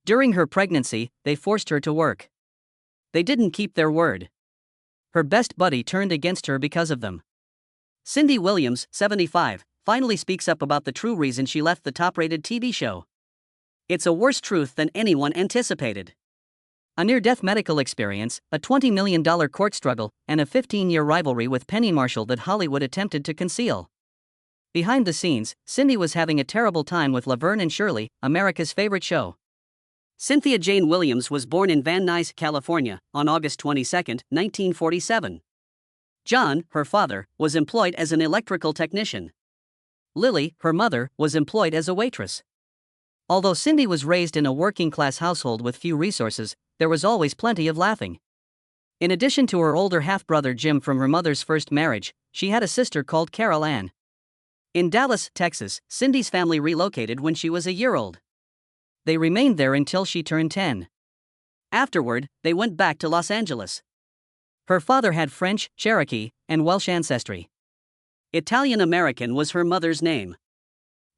During her pregnancy, they forced her to work. They didn't keep their word. Her best buddy turned against her because of them. Cindy Williams, 75, finally speaks up about the true reason she left the top-rated TV show. It's a worse truth than anyone anticipated. A near-death medical experience, a $20 million court struggle, and a 15-year rivalry with Penny Marshall that Hollywood attempted to conceal. Behind the scenes, Cindy was having a terrible time with Laverne Shirley, America's favorite show. Cynthia Jane Williams was born in Van Nuys, California, on August 22, 1947. John, her father, was employed as an electrical technician. Lily, her mother, was employed as a waitress. Although Cindy was raised in a working-class household with few resources, there was always plenty of laughing. In addition to her older half-brother Jim from her mother's first marriage, she had a sister called Carol Ann. In Dallas, Texas, Cindy's family relocated when she was a year old. They remained there until she turned 10. Afterward, they went back to Los Angeles. Her father had French, Cherokee, and Welsh ancestry. Italian-American was her mother's name.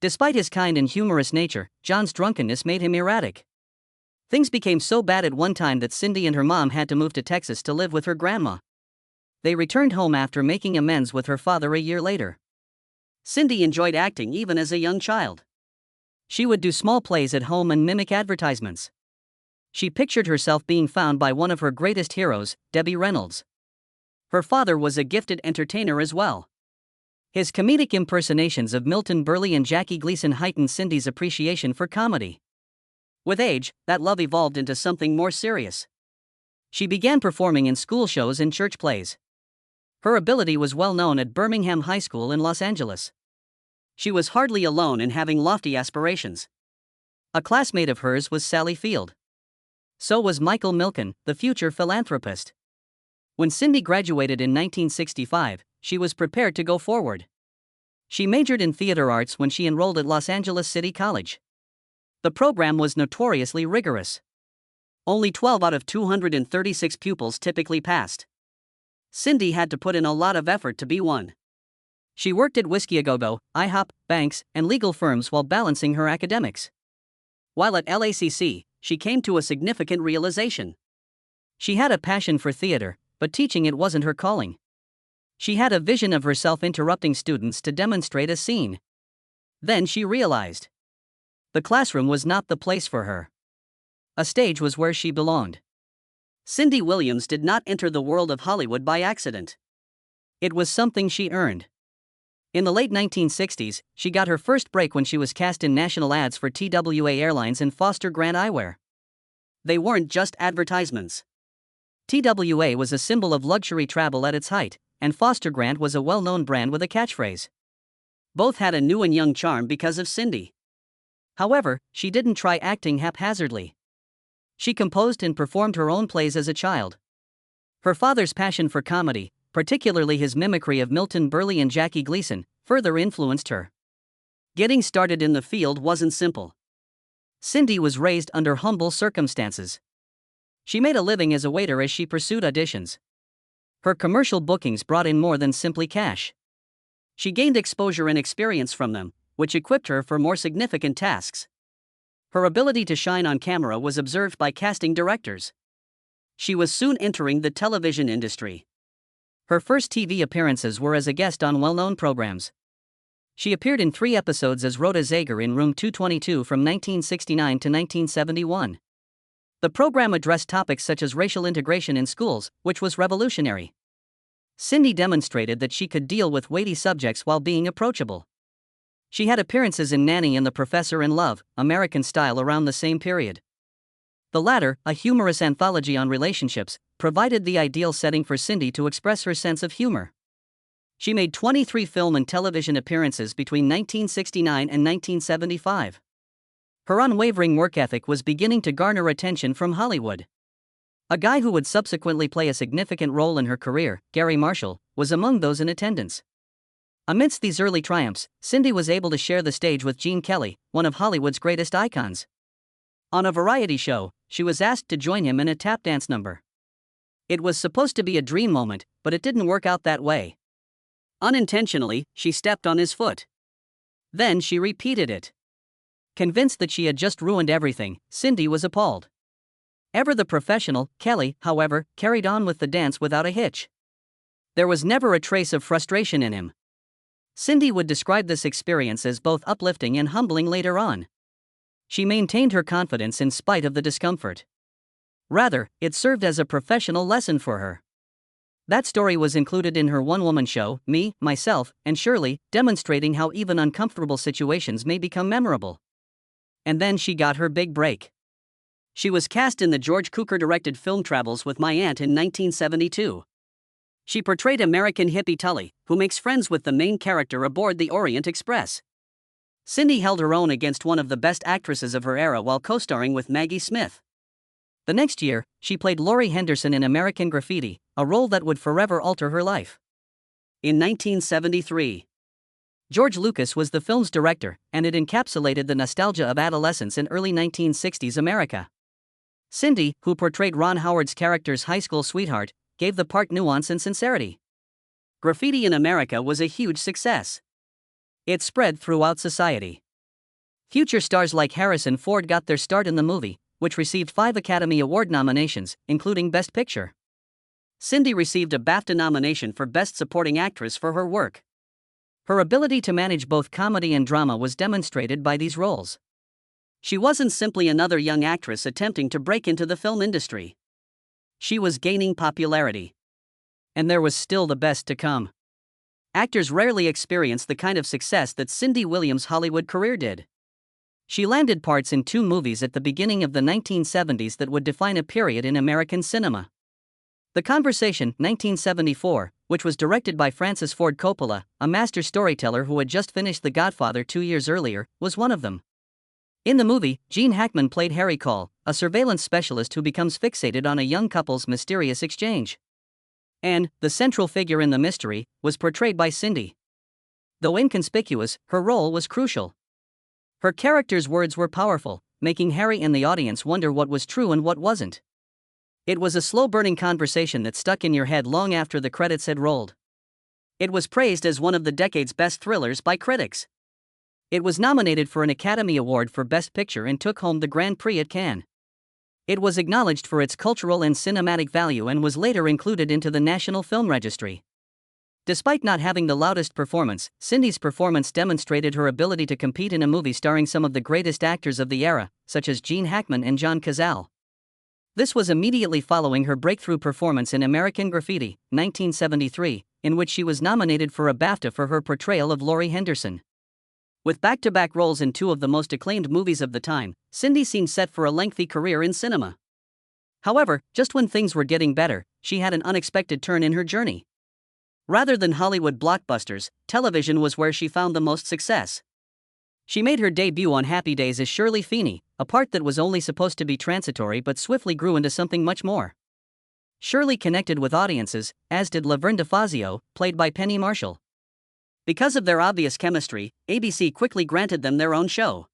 Despite his kind and humorous nature, John's drunkenness made him erratic. Things became so bad at one time that Cindy and her mom had to move to Texas to live with her grandma. They returned home after making amends with her father a year later. Cindy enjoyed acting even as a young child. She would do small plays at home and mimic advertisements. She pictured herself being found by one of her greatest heroes, Debbie Reynolds. Her father was a gifted entertainer as well. His comedic impersonations of Milton Berle and Jackie Gleason heightened Cindy's appreciation for comedy. With age, that love evolved into something more serious. She began performing in school shows and church plays. Her ability was well known at Birmingham High School in Los Angeles. She was hardly alone in having lofty aspirations. A classmate of hers was Sally Field. So was Michael Milken, the future philanthropist. When Cindy graduated in 1965, she was prepared to go forward. She majored in theater arts when she enrolled at Los Angeles City College. The program was notoriously rigorous. Only 12 out of 236 pupils typically passed. Cindy had to put in a lot of effort to be one. She worked at Whiskey A Go Go, IHOP, banks, and legal firms while balancing her academics. While at LACC, she came to a significant realization. She had a passion for theater, but teaching it wasn't her calling. She had a vision of herself interrupting students to demonstrate a scene. Then she realized the classroom was not the place for her. A stage was where she belonged. Cindy Williams did not enter the world of Hollywood by accident. It was something she earned. In the late 1960s, she got her first break when she was cast in national ads for TWA Airlines and Foster Grant Eyewear. They weren't just advertisements. TWA was a symbol of luxury travel at its height, and Foster Grant was a well-known brand with a catchphrase. Both had a new and young charm because of Cindy. However, she didn't try acting haphazardly. She composed and performed her own plays as a child. Her father's passion for comedy, particularly his mimicry of Milton Berle and Jackie Gleason, further influenced her. Getting started in the field wasn't simple. Cindy was raised under humble circumstances. She made a living as a waiter as she pursued auditions. Her commercial bookings brought in more than simply cash. She gained exposure and experience from them, which equipped her for more significant tasks. Her ability to shine on camera was observed by casting directors. She was soon entering the television industry. Her first TV appearances were as a guest on well-known programs. She appeared in 3 episodes as Rhoda Zager in Room 222 from 1969 to 1971. The program addressed topics such as racial integration in schools, which was revolutionary. Cindy demonstrated that she could deal with weighty subjects while being approachable. She had appearances in Nanny and the Professor and Love, American Style around the same period. The latter, a humorous anthology on relationships, provided the ideal setting for Cindy to express her sense of humor. She made 23 film and television appearances between 1969 and 1975. Her unwavering work ethic was beginning to garner attention from Hollywood. A guy who would subsequently play a significant role in her career, Gary Marshall, was among those in attendance. Amidst these early triumphs, Cindy was able to share the stage with Gene Kelly, one of Hollywood's greatest icons. On a variety show, she was asked to join him in a tap dance number. It was supposed to be a dream moment, but it didn't work out that way. Unintentionally, she stepped on his foot. Then she repeated it. Convinced that she had just ruined everything, Cindy was appalled. Ever the professional, Kelly, however, carried on with the dance without a hitch. There was never a trace of frustration in him. Cindy would describe this experience as both uplifting and humbling later on. She maintained her confidence in spite of the discomfort. Rather, it served as a professional lesson for her. That story was included in her one-woman show, Me, Myself, and Shirley, demonstrating how even uncomfortable situations may become memorable. And then she got her big break. She was cast in the George Cukor-directed film Travels with My Aunt in 1972. She portrayed American hippie Tully, who makes friends with the main character aboard the Orient Express. Cindy held her own against one of the best actresses of her era while co-starring with Maggie Smith. The next year, she played Laurie Henderson in American Graffiti, a role that would forever alter her life. In 1973, George Lucas was the film's director, and it encapsulated the nostalgia of adolescence in early 1960s America. Cindy, who portrayed Ron Howard's character's high school sweetheart, gave the part nuance and sincerity. Graffiti in America was a huge success. It spread throughout society. Future stars like Harrison Ford got their start in the movie, which received 5 Academy Award nominations, including Best Picture. Cindy received a BAFTA nomination for Best Supporting Actress for her work. Her ability to manage both comedy and drama was demonstrated by these roles. She wasn't simply another young actress attempting to break into the film industry. She was gaining popularity. And there was still the best to come. Actors rarely experience the kind of success that Cindy Williams' Hollywood career did. She landed parts in 2 movies at the beginning of the 1970s that would define a period in American cinema. The Conversation, 1974, which was directed by Francis Ford Coppola, a master storyteller who had just finished The Godfather 2 years earlier, was one of them. In the movie, Gene Hackman played Harry Cole, a surveillance specialist who becomes fixated on a young couple's mysterious exchange. And, the central figure in the mystery, was portrayed by Cindy. Though inconspicuous, her role was crucial. Her character's words were powerful, making Harry and the audience wonder what was true and what wasn't. It was a slow-burning conversation that stuck in your head long after the credits had rolled. It was praised as one of the decade's best thrillers by critics. It was nominated for an Academy Award for Best Picture and took home the Grand Prix at Cannes. It was acknowledged for its cultural and cinematic value and was later included into the National Film Registry. Despite not having the loudest performance, Cindy's performance demonstrated her ability to compete in a movie starring some of the greatest actors of the era, such as Gene Hackman and John Cazale. This was immediately following her breakthrough performance in American Graffiti, 1973, in which she was nominated for a BAFTA for her portrayal of Laurie Henderson. With back-to-back roles in 2 of the most acclaimed movies of the time, Cindy seemed set for a lengthy career in cinema. However, just when things were getting better, she had an unexpected turn in her journey. Rather than Hollywood blockbusters, television was where she found the most success. She made her debut on Happy Days as Shirley Feeney, a part that was only supposed to be transitory but swiftly grew into something much more. Shirley connected with audiences, as did Laverne DeFazio, played by Penny Marshall. Because of their obvious chemistry, ABC quickly granted them their own show.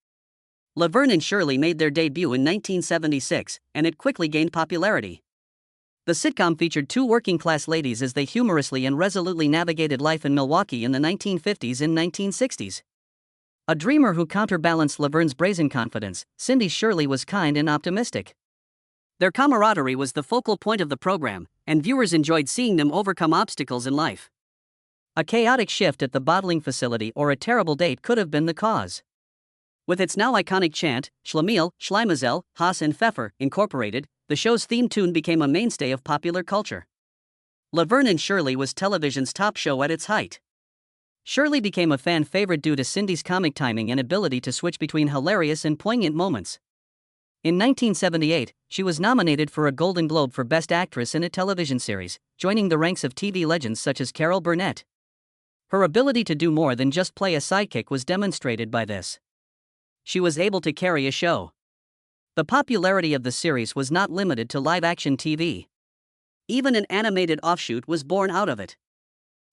Laverne and Shirley made their debut in 1976, and it quickly gained popularity. The sitcom featured 2 working-class ladies as they humorously and resolutely navigated life in Milwaukee in the 1950s and 1960s. A dreamer who counterbalanced Laverne's brazen confidence, Cindy Shirley was kind and optimistic. Their camaraderie was the focal point of the program, and viewers enjoyed seeing them overcome obstacles in life. A chaotic shift at the bottling facility or a terrible date could have been the cause. With its now iconic chant, Schlemiel, Schleimazel, Haas and Pfeffer, Incorporated, the show's theme tune became a mainstay of popular culture. Laverne and Shirley was television's top show at its height. Shirley became a fan favorite due to Cindy's comic timing and ability to switch between hilarious and poignant moments. In 1978, she was nominated for a Golden Globe for Best Actress in a television series, joining the ranks of TV legends such as Carol Burnett. Her ability to do more than just play a sidekick was demonstrated by this. She was able to carry a show. The popularity of the series was not limited to live-action TV. Even an animated offshoot was born out of it.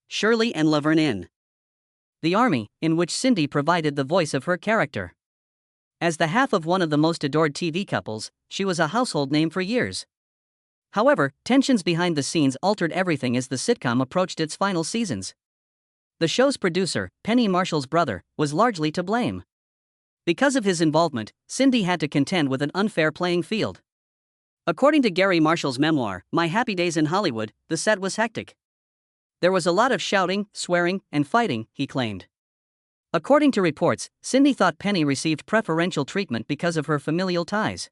Shirley and Laverne in The Army, in which Cindy provided the voice of her character. As the half of one of the most adored TV couples, she was a household name for years. However, tensions behind the scenes altered everything as the sitcom approached its final seasons. The show's producer, Penny Marshall's brother, was largely to blame. Because of his involvement, Cindy had to contend with an unfair playing field. According to Gary Marshall's memoir, My Happy Days in Hollywood, the set was hectic. There was a lot of shouting, swearing, and fighting, he claimed. According to reports, Cindy thought Penny received preferential treatment because of her familial ties.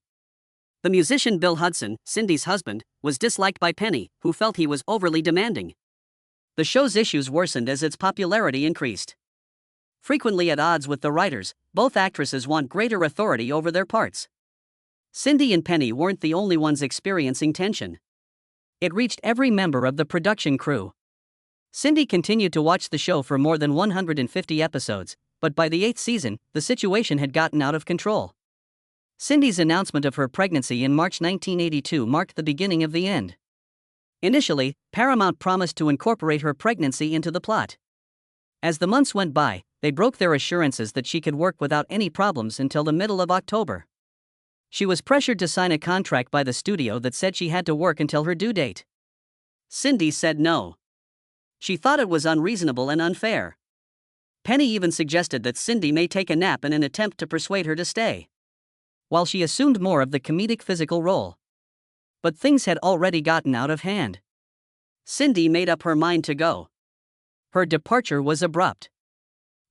The musician Bill Hudson, Cindy's husband, was disliked by Penny, who felt he was overly demanding. The show's issues worsened as its popularity increased. Frequently at odds with the writers, both actresses want greater authority over their parts. Cindy and Penny weren't the only ones experiencing tension. It reached every member of the production crew. Cindy continued to watch the show for more than 150 episodes, but by the 8th season, the situation had gotten out of control. Cindy's announcement of her pregnancy in March 1982 marked the beginning of the end. Initially, Paramount promised to incorporate her pregnancy into the plot. As the months went by, they broke their assurances that she could work without any problems until the middle of October. She was pressured to sign a contract by the studio that said she had to work until her due date. Cindy said no. She thought it was unreasonable and unfair. Penny even suggested that Cindy may take a nap in an attempt to persuade her to stay, while she assumed more of the comedic physical role. But things had already gotten out of hand. Cindy made up her mind to go. Her departure was abrupt.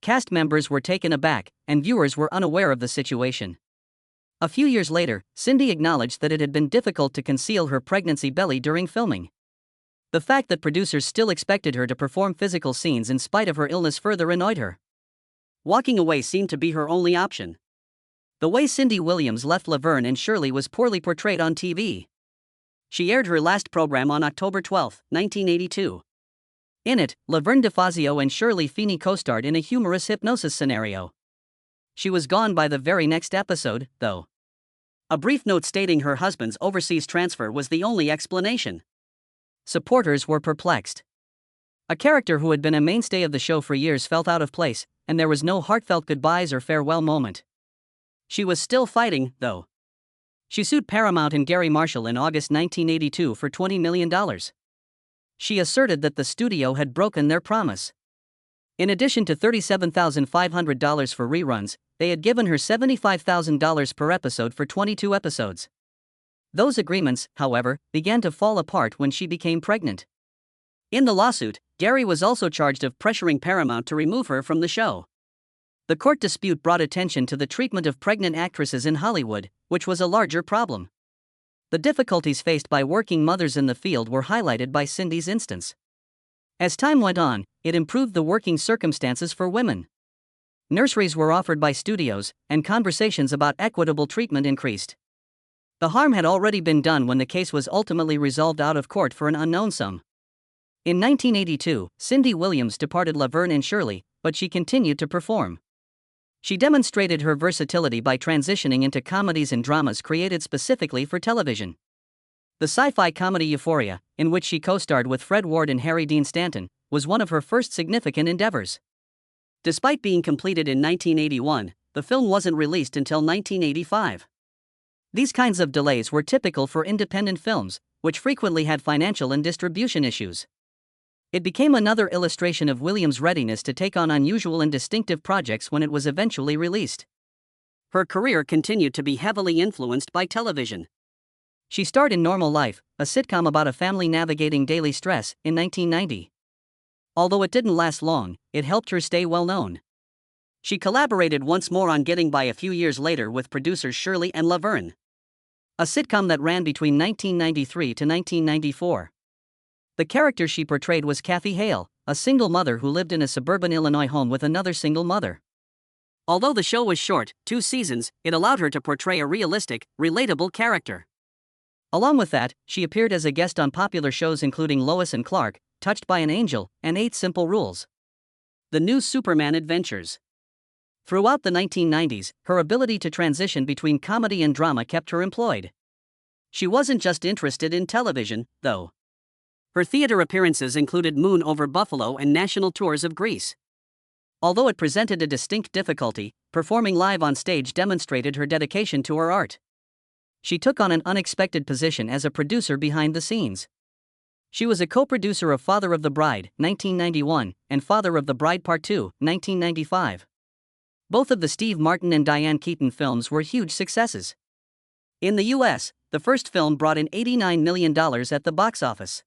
Cast members were taken aback, and viewers were unaware of the situation. A few years later, Cindy acknowledged that it had been difficult to conceal her pregnancy belly during filming. The fact that producers still expected her to perform physical scenes in spite of her illness further annoyed her. Walking away seemed to be her only option. The way Cindy Williams left Laverne and Shirley was poorly portrayed on TV. She aired her last program on October 12, 1982. In it, Laverne DeFazio and Shirley Feeney co-starred in a humorous hypnosis scenario. She was gone by the very next episode, though. A brief note stating her husband's overseas transfer was the only explanation. Supporters were perplexed. A character who had been a mainstay of the show for years felt out of place, and there was no heartfelt goodbyes or farewell moment. She was still fighting, though. She sued Paramount and Gary Marshall in August 1982 for $20 million. She asserted that the studio had broken their promise. In addition to $37,500 for reruns, they had given her $75,000 per episode for 22 episodes. Those agreements, however, began to fall apart when she became pregnant. In the lawsuit, Gary was also charged of pressuring Paramount to remove her from the show. The court dispute brought attention to the treatment of pregnant actresses in Hollywood, which was a larger problem. The difficulties faced by working mothers in the field were highlighted by Cindy's instance. As time went on, it improved the working circumstances for women. Nurseries were offered by studios, and conversations about equitable treatment increased. The harm had already been done when the case was ultimately resolved out of court for an unknown sum. In 1982, Cindy Williams departed Laverne and Shirley, but she continued to perform. She demonstrated her versatility by transitioning into comedies and dramas created specifically for television. The sci-fi comedy Euphoria, in which she co-starred with Fred Ward and Harry Dean Stanton, was one of her first significant endeavors. Despite being completed in 1981, the film wasn't released until 1985. These kinds of delays were typical for independent films, which frequently had financial and distribution issues. It became another illustration of Williams' readiness to take on unusual and distinctive projects when it was eventually released. Her career continued to be heavily influenced by television. She starred in Normal Life, a sitcom about a family navigating daily stress, in 1990. Although it didn't last long, it helped her stay well known. She collaborated once more on Getting By a few years later with producers Shirley and Laverne, a sitcom that ran between 1993 to 1994. The character she portrayed was Kathy Hale, a single mother who lived in a suburban Illinois home with another single mother. Although the show was short, 2 seasons, it allowed her to portray a realistic, relatable character. Along with that, she appeared as a guest on popular shows including Lois and Clark, Touched by an Angel, and 8 Simple Rules. The New Superman Adventures. Throughout the 1990s, her ability to transition between comedy and drama kept her employed. She wasn't just interested in television, though. Her theater appearances included Moon Over Buffalo and national tours of Greece. Although it presented a distinct difficulty, performing live on stage demonstrated her dedication to her art. She took on an unexpected position as a producer behind the scenes. She was a co-producer of Father of the Bride, 1991, and Father of the Bride Part 2, 1995. Both of the Steve Martin and Diane Keaton films were huge successes. In the US, the first film brought in $89 million at the box office.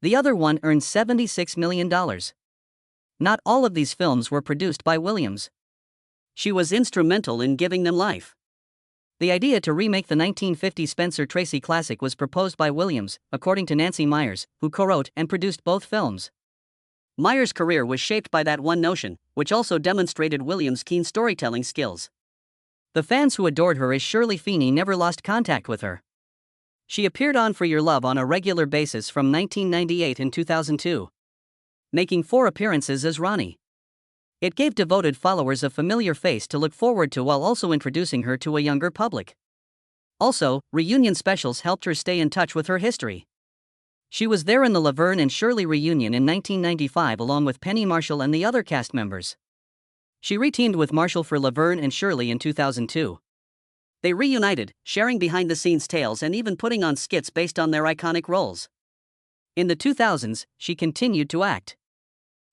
The other one earned $76 million. Not all of these films were produced by Williams. She was instrumental in giving them life. The idea to remake the 1950 Spencer Tracy classic was proposed by Williams, according to Nancy Meyers, who co-wrote and produced both films. Meyers' career was shaped by that one notion, which also demonstrated Williams' keen storytelling skills. The fans who adored her as Shirley Feeney never lost contact with her. She appeared on For Your Love on a regular basis from 1998 and 2002, making 4 appearances as Ronnie. It gave devoted followers a familiar face to look forward to while also introducing her to a younger public. Also, reunion specials helped her stay in touch with her history. She was there in the Laverne and Shirley reunion in 1995 along with Penny Marshall and the other cast members. She re-teamed with Marshall for Laverne and Shirley in 2002. They reunited, sharing behind-the-scenes tales and even putting on skits based on their iconic roles. In the 2000s, she continued to act.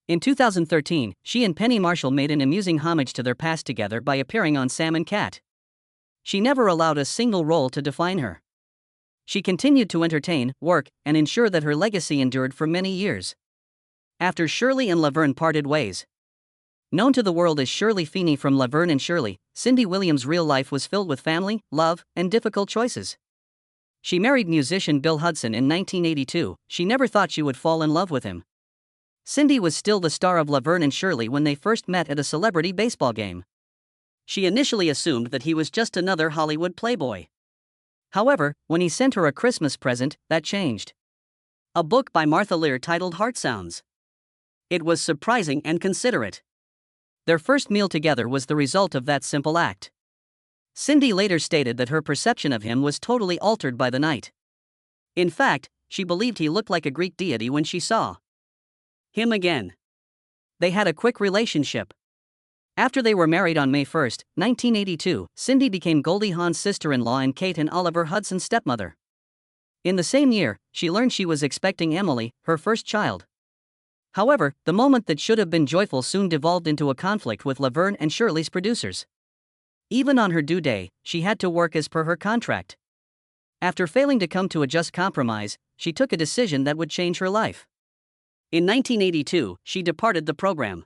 In 2013, she and Penny Marshall made an amusing homage to their past together by appearing on Sam and Cat. She never allowed a single role to define her. She continued to entertain, work, and ensure that her legacy endured for many years. After Shirley and Laverne parted ways. Known to the world as Shirley Feeney from Laverne and Shirley, Cindy Williams' real life was filled with family, love, and difficult choices. She married musician Bill Hudson in 1982. She never thought she would fall in love with him. Cindy was still the star of Laverne and Shirley when they first met at a celebrity baseball game. She initially assumed that he was just another Hollywood playboy. However, when he sent her a Christmas present, that changed. A book by Martha Lear titled Heart Sounds. It was surprising and considerate. Their first meal together was the result of that simple act. Cindy later stated that her perception of him was totally altered by the night. In fact, she believed he looked like a Greek deity when she saw him again. They had a quick relationship. After they were married on May 1, 1982, Cindy became Goldie Hawn's sister-in-law and Kate and Oliver Hudson's stepmother. In the same year, she learned she was expecting Emily, her first child. However, the moment that should have been joyful soon devolved into a conflict with Laverne and Shirley's producers. Even on her due day, she had to work as per her contract. After failing to come to a just compromise, she took a decision that would change her life. In 1982, she departed the program.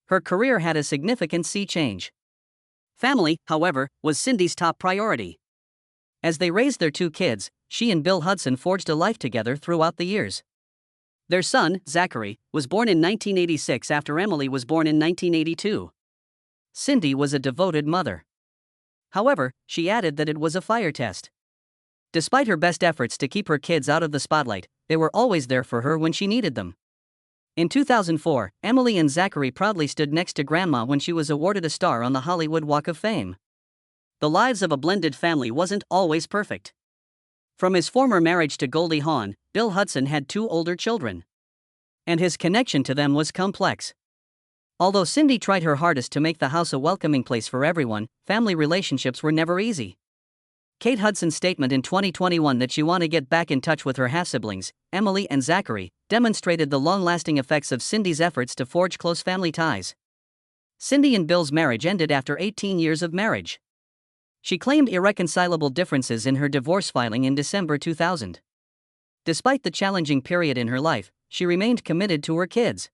Her career had a significant sea change. Family, however, was Cindy's top priority. As they raised their 2 kids, she and Bill Hudson forged a life together throughout the years. Their son, Zachary, was born in 1986 after Emily was born in 1982. Cindy was a devoted mother. However, she added that it was a fire test. Despite her best efforts to keep her kids out of the spotlight, they were always there for her when she needed them. In 2004, Emily and Zachary proudly stood next to Grandma when she was awarded a star on the Hollywood Walk of Fame. The lives of a blended family wasn't always perfect. From his former marriage to Goldie Hawn, Bill Hudson had 2 older children. And his connection to them was complex. Although Cindy tried her hardest to make the house a welcoming place for everyone, family relationships were never easy. Kate Hudson's statement in 2021 that she wanted to get back in touch with her half-siblings, Emily and Zachary, demonstrated the long-lasting effects of Cindy's efforts to forge close family ties. Cindy and Bill's marriage ended after 18 years of marriage. She claimed irreconcilable differences in her divorce filing in December 2000. Despite the challenging period in her life, she remained committed to her kids.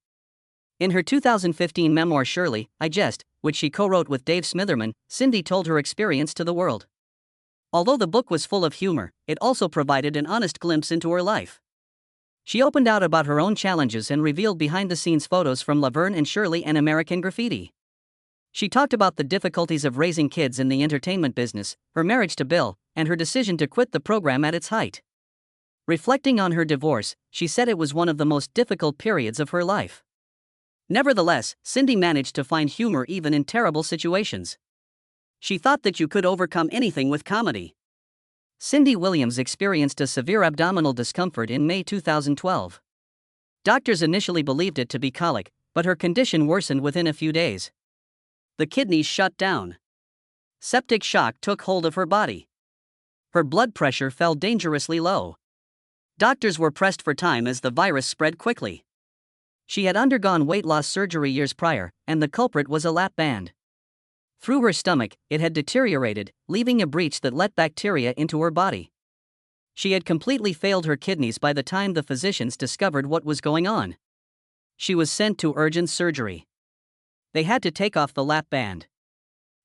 In her 2015 memoir Shirley, Ageless, which she co-wrote with Dave Smitherman, Cindy told her experience to the world. Although the book was full of humor, it also provided an honest glimpse into her life. She opened out about her own challenges and revealed behind-the-scenes photos from Laverne and Shirley and American Graffiti. She talked about the difficulties of raising kids in the entertainment business, her marriage to Bill, and her decision to quit the program at its height. Reflecting on her divorce, she said it was one of the most difficult periods of her life. Nevertheless, Cindy managed to find humor even in terrible situations. She thought that you could overcome anything with comedy. Cindy Williams experienced a severe abdominal discomfort in May 2012. Doctors initially believed it to be colic, but her condition worsened within a few days. The kidneys shut down. Septic shock took hold of her body. Her blood pressure fell dangerously low. Doctors were pressed for time as the virus spread quickly. She had undergone weight loss surgery years prior, and the culprit was a lap band. Through her stomach, it had deteriorated, leaving a breach that let bacteria into her body. She had completely failed her kidneys by the time the physicians discovered what was going on. She was sent to urgent surgery. They had to take off the lap band.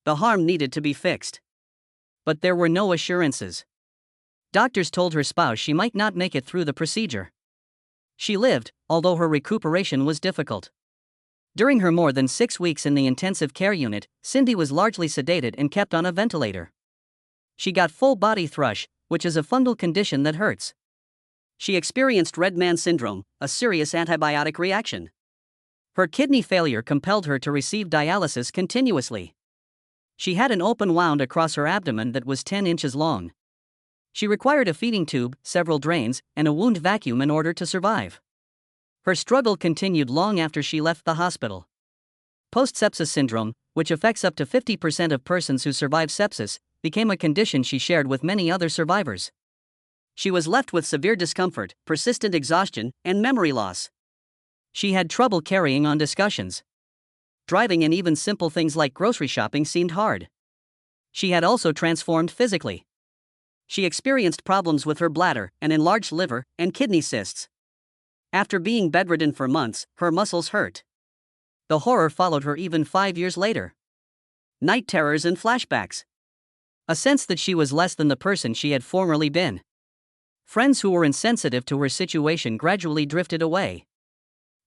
The harm needed to be fixed. But there were no assurances. Doctors told her spouse she might not make it through the procedure. She lived, although her recuperation was difficult. During her more than 6 weeks in the intensive care unit, Cindy was largely sedated and kept on a ventilator. She got full body thrush, which is a fungal condition that hurts. She experienced red man syndrome, a serious antibiotic reaction. Her kidney failure compelled her to receive dialysis continuously. She had an open wound across her abdomen that was 10 inches long. She required a feeding tube, several drains, and a wound vacuum in order to survive. Her struggle continued long after she left the hospital. Post-sepsis syndrome, which affects up to 50% of persons who survive sepsis, became a condition she shared with many other survivors. She was left with severe discomfort, persistent exhaustion, and memory loss. She had trouble carrying on discussions. Driving and even simple things like grocery shopping seemed hard. She had also transformed physically. She experienced problems with her bladder, an enlarged liver, and kidney cysts. After being bedridden for months, her muscles hurt. The horror followed her even 5 years later. Night terrors and flashbacks. A sense that she was less than the person she had formerly been. Friends who were insensitive to her situation gradually drifted away.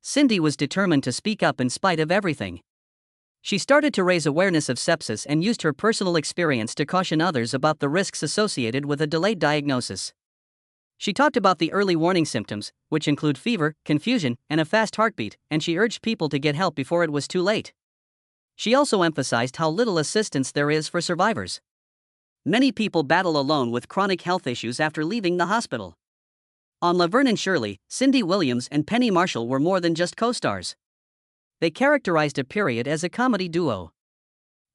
Cindy was determined to speak up in spite of everything. She started to raise awareness of sepsis and used her personal experience to caution others about the risks associated with a delayed diagnosis. She talked about the early warning symptoms, which include fever, confusion, and a fast heartbeat, and she urged people to get help before it was too late. She also emphasized how little assistance there is for survivors. Many people battle alone with chronic health issues after leaving the hospital. On Laverne Shirley, Cindy Williams and Penny Marshall were more than just co-stars. They characterized a period as a comedy duo.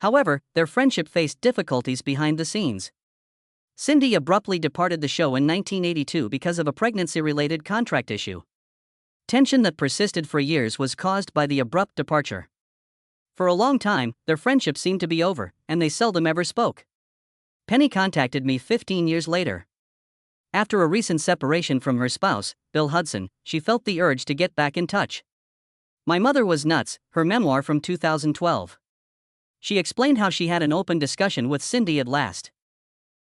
However, their friendship faced difficulties behind the scenes. Cindy abruptly departed the show in 1982 because of a pregnancy-related contract issue. Tension that persisted for years was caused by the abrupt departure. For a long time, their friendship seemed to be over, and they seldom ever spoke. Penny contacted me 15 years later. After a recent separation from her spouse, Bill Hudson, she felt the urge to get back in touch. My Mother Was Nuts, her memoir from 2012. She explained how she had an open discussion with Cindy at last.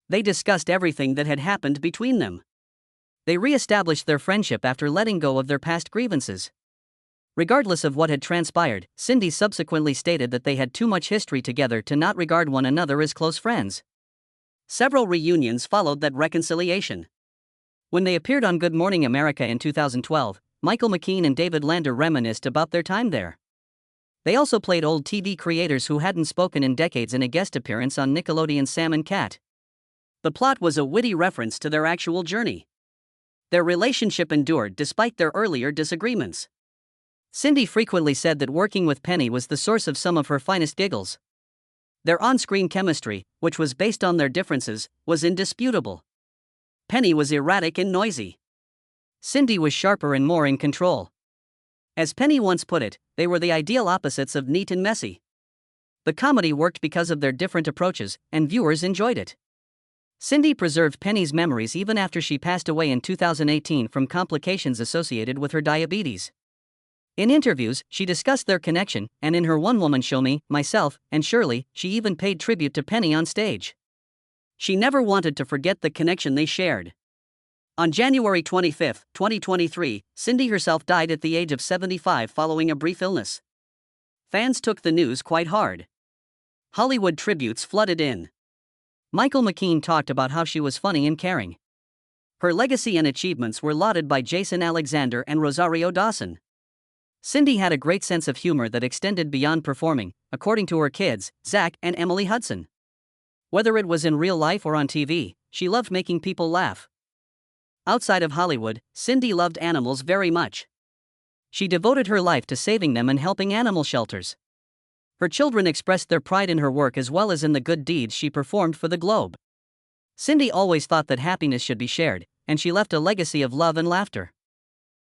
They discussed everything that had happened between them. They re-established their friendship after letting go of their past grievances. Regardless of what had transpired, Cindy subsequently stated that they had too much history together to not regard one another as close friends. Several reunions followed that reconciliation. When they appeared on Good Morning America in 2012, Michael McKean and David Lander reminisced about their time there. They also played old TV creators who hadn't spoken in decades in a guest appearance on Nickelodeon's Sam and Cat. The plot was a witty reference to their actual journey. Their relationship endured despite their earlier disagreements. Cindy frequently said that working with Penny was the source of some of her finest giggles. Their on-screen chemistry, which was based on their differences, was indisputable. Penny was erratic and noisy. Cindy was sharper and more in control. As Penny once put it, they were the ideal opposites of neat and messy. The comedy worked because of their different approaches, and viewers enjoyed it. Cindy preserved Penny's memories even after she passed away in 2018 from complications associated with her diabetes. In interviews, she discussed their connection, and in her one-woman show Me, Myself, and Shirley, she even paid tribute to Penny on stage. She never wanted to forget the connection they shared. On January 25, 2023, Cindy herself died at the age of 75 following a brief illness. Fans took the news quite hard. Hollywood tributes flooded in. Michael McKean talked about how she was funny and caring. Her legacy and achievements were lauded by Jason Alexander and Rosario Dawson. Cindy had a great sense of humor that extended beyond performing, according to her kids, Zach and Emily Hudson. Whether it was in real life or on TV, she loved making people laugh. Outside of Hollywood, Cindy loved animals very much. She devoted her life to saving them and helping animal shelters. Her children expressed their pride in her work as well as in the good deeds she performed for the globe. Cindy always thought that happiness should be shared, and she left a legacy of love and laughter.